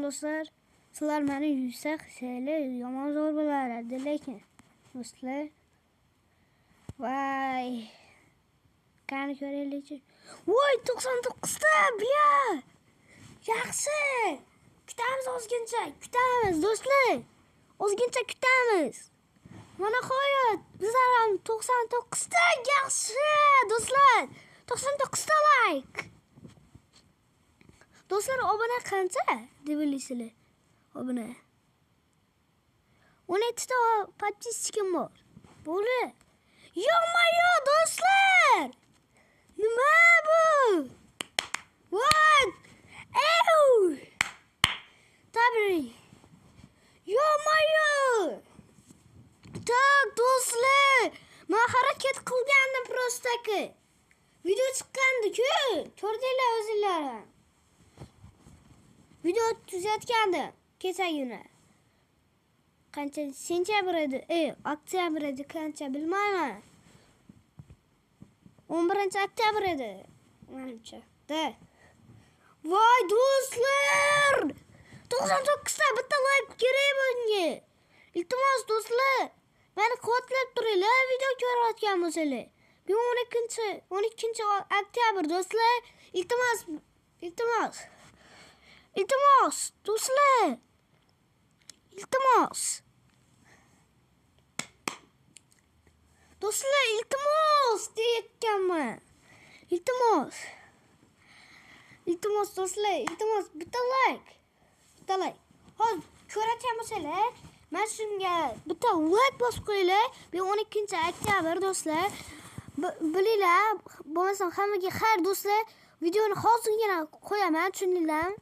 do'stlar. Sizlar meni yuksak seli yomon zo'r bo'lardi, lekin do'stlar. Voy. Qani ko'raylikchi. Voy 99 ta, bля. Yaxshi. Kutamiz ozgincha, kutamiz do'stlar. Ozgincha kutamiz. Mana qo'yat, bizlar ham 99 ta yaxshi do'stlar. 99 ta like. Do'stlar, obuna qancha deb o'ylaysizlar? Obuna. 17 ta podpischikim bor. Bo'ldi. Yo'q-yo'q do'stlar. Nima bu? What? Ew! Tabrik. Yo'q-yo'q. Tak do'stlar. Men harakat qilgandim prostaki. Video chiqqandi-ku. Ko'rdinglar o'zinglar ham. Video tuzatgandim kechagina. Qancha sentyabr edi, oktyabr edi, qancha bilmayman. 11-oktyabr edi. Menimcha. Da. Voy do'stlar! 99 ta bitta like kerak bunga. Iltimos do'stlar, meni quvatlab turinglar, video ko'rayotgan bo'lsanglar. Bu 12-oktyabr do'stlar. Iltimos do'stlar. Iltimos. Do'stlar, iltimos deyotganman. Iltimos do'stlar, iltimos bitta like. Hozir ko'rayotgan bo'lsanglar, men shunga bitta like bosib qo'yinglar. Bu 12-oktyabr do'stlar. Bilinglar, bo'lmasa hammaga xayr do'stlar. Videoni hozirgina qo'yaman, tushundinglarmi?